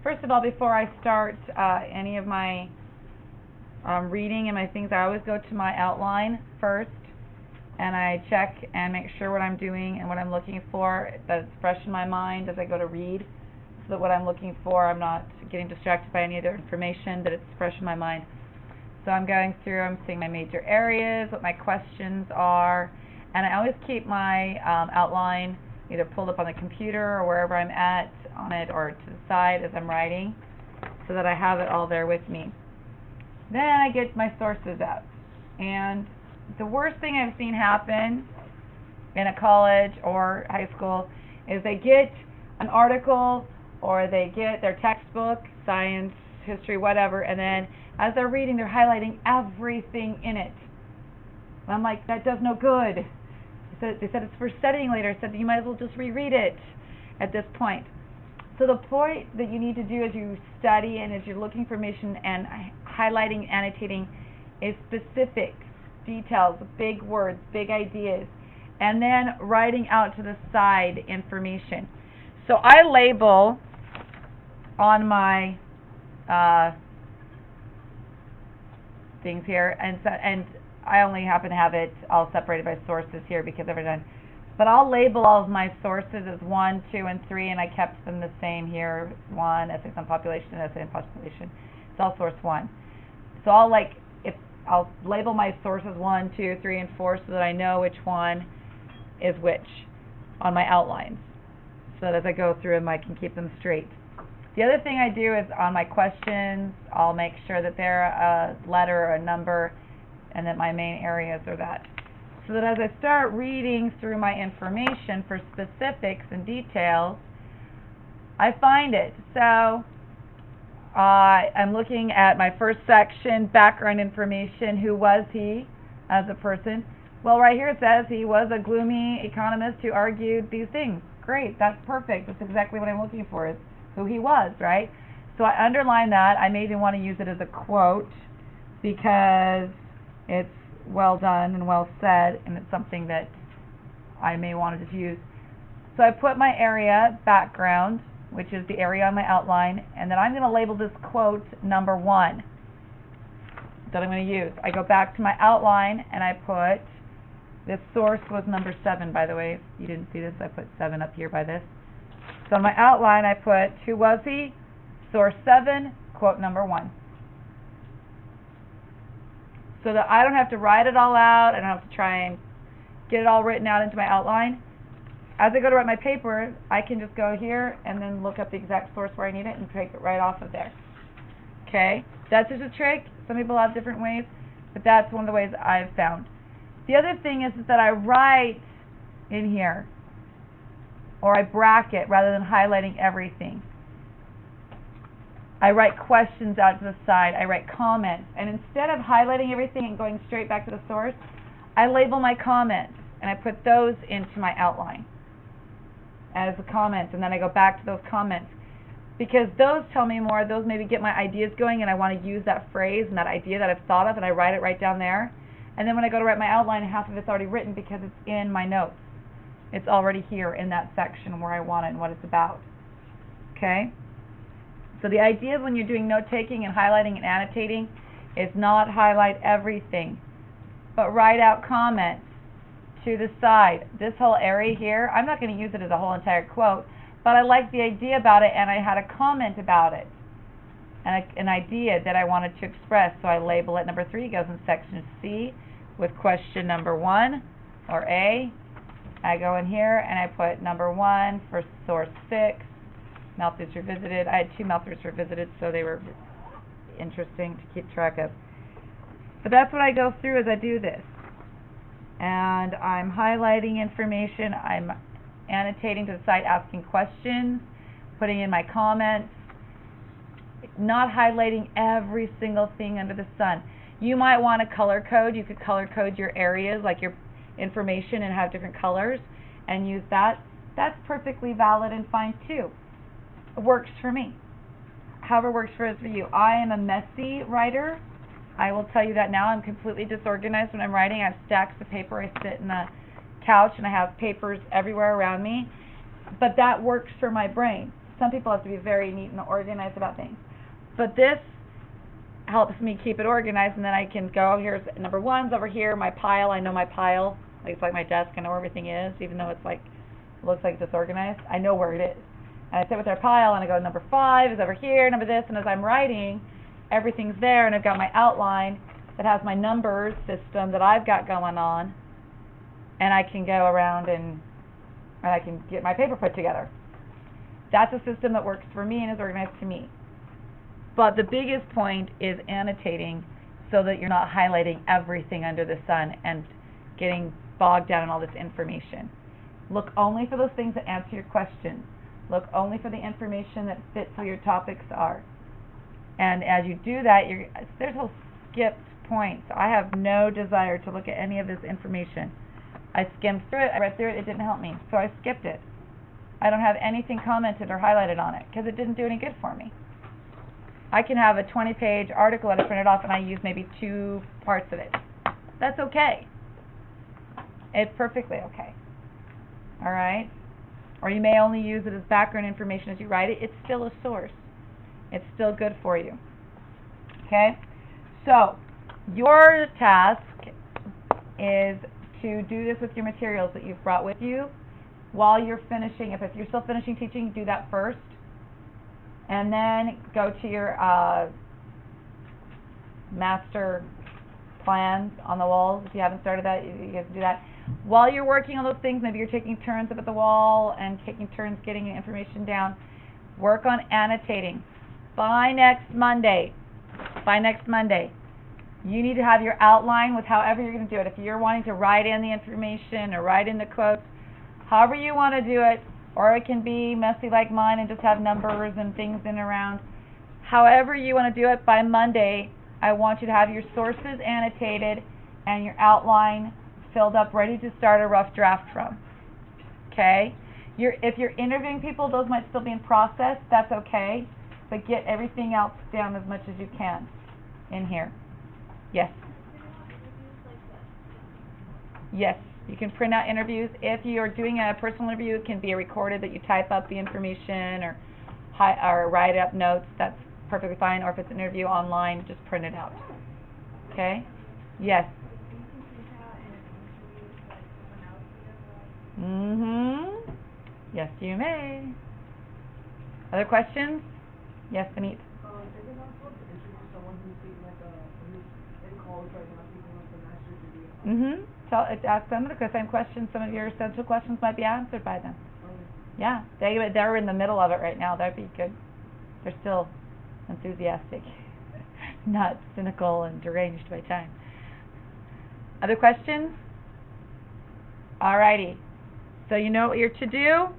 first of all, before I start any of my reading and my things, I always go to my outline first, and I check and make sure what I'm doing and what I'm looking for, that it's fresh in my mind as I go to read, so that what I'm looking for, I'm not getting distracted by any other information, that it's fresh in my mind. So I'm going through, I'm seeing my major areas, what my questions are, and I always keep my outline either pulled up on the computer or wherever I'm at on it, or to the side as I'm writing, so that I have it all there with me. Then I get my sources out. And the worst thing I've seen happen in a college or high school is they get an article or they get their textbook, science, history, whatever, and then as they're reading, they're highlighting everything in it. And I'm like, that does no good. They said it's for studying later. I said you might as well just reread it at this point. So the point that you need to do as you study and as you're looking for information and highlighting, annotating, is specifics, details, big words, big ideas, and then writing out to the side information. So I label on my things here, and I only happen to have it all separated by sources here because I've done. But I'll label all of my sources as 1, 2, and 3, and I kept them the same here. 1, essays on population, essay on population. It's all source 1. So I'll label my sources 1, 2, 3, and 4 so that I know which one is which on my outlines, so that as I go through them I can keep them straight. The other thing I do is on my questions, I'll make sure that they're a letter or a number, and that my main areas are that. So that as I start reading through my information for specifics and details, I find it. So I'm looking at my first section, background information. Who was he as a person? Well, right here it says he was a gloomy economist who argued these things. Great, that's perfect. That's exactly what I'm looking for, is who he was, right? So I underline that. I may even want to use it as a quote because it's well done and well said, and it's something that I may want to just use. So I put my area, background, which is the area on my outline, and then I'm going to label this quote number 1 that I'm going to use. I go back to my outline and I put, this source was number 7, by the way. If you didn't see this, I put 7 up here by this. So on my outline I put, who was he? Source 7, quote number 1. So that I don't have to write it all out, I don't have to try and get it all written out into my outline. As I go to write my paper, I can just go here and then look up the exact source where I need it and take it right off of there. Okay? That's just a trick. Some people have different ways, but that's one of the ways I've found. The other thing is that I write in here, or I bracket rather than highlighting everything. I write questions out to the side. I write comments. And instead of highlighting everything and going straight back to the source, I label my comments, and I put those into my outline as the comments, and then I go back to those comments. Because those tell me more, those maybe get my ideas going, and I want to use that phrase and that idea that I've thought of, and I write it right down there. And then when I go to write my outline, half of it's already written because it's in my notes. It's already here in that section where I want it and what it's about. Okay? So the idea when you're doing note-taking and highlighting and annotating is not highlight everything, but write out comments to the side. This whole area here, I'm not going to use it as a whole entire quote, but I like the idea about it, and I had a comment about it, and an idea that I wanted to express, so I label it. Number 3 goes in section C with question number 1, or A. I go in here and I put number 1 for source 6. Methods revisited. I had 2 methods revisited, so they were interesting to keep track of. But that's what I go through as I do this. And I'm highlighting information, I'm annotating to the side, asking questions, putting in my comments, not highlighting every single thing under the sun. You might want to color code. You could color code your areas, like your information, and have different colors and use that. That's perfectly valid and fine too. It works for me. However works for you. I am a messy writer. I will tell you that now. I'm completely disorganized when I'm writing. I have stacks of paper. I sit in the couch and I have papers everywhere around me. But that works for my brain. some people have to be very neat and organized about things. But this helps me keep it organized, and then I can go, here's number 1's over here, my pile, I know my pile. Like, it's like my desk, I know where everything is, even though it's like, it looks like disorganized. I know where it is. And I sit with our pile, and I go, number 5 is over here, number this, and as I'm writing, everything's there, and I've got my outline that has my numbers system that I've got going on, and I can go around and I can get my paper put together. That's a system that works for me and is organized to me. But the biggest point is annotating so that you're not highlighting everything under the sun and getting bogged down in all this information. Look only for those things that answer your questions. Look only for the information that fits where your topics are. And as you do that, there's whole skipped points. I have no desire to look at any of this information. I skimmed through it, I read through it, it didn't help me, so I skipped it. I don't have anything commented or highlighted on it because it didn't do any good for me. I can have a 20-page article that I printed off and I use maybe 2 parts of it. That's okay. It's perfectly okay. All right? Or you may only use it as background information as you write it. It's still a source. It's still good for you. Okay? So, your task is to do this with your materials that you've brought with you while you're finishing. If you're still finishing teaching, do that first. And then go to your master plans on the walls. If you haven't started that, you have to do that. While you're working on those things, maybe you're taking turns up at the wall and taking turns getting information down. Work on annotating. By next Monday, you need to have your outline with however you're going to do it. If you're wanting to write in the information or write in the quotes, however you want to do it, or it can be messy like mine and just have numbers and things in and around. However you want to do it, by Monday, I want you to have your sources annotated and your outline filled up, ready to start a rough draft from. Okay? If you're interviewing people, those might still be in process. That's okay. But get everything else down as much as you can in here. Yes? Yes. You can print out interviews. If you're doing a personal interview, it can be a recorded that you type up the information or write up notes. That's perfectly fine. Or if it's an interview online, just print it out. Okay? Yes. Yes, you may. Other questions? Yes, Benit. Is it possible to interview someone who's taking who's in college right now, taking a master's degree? Ask them the same questions. Some of your essential questions might be answered by them. Okay. Yeah, they're in the middle of it right now. That'd be good. They're still enthusiastic, not cynical and deranged by time. Other questions? Alrighty. So you know what you're to do.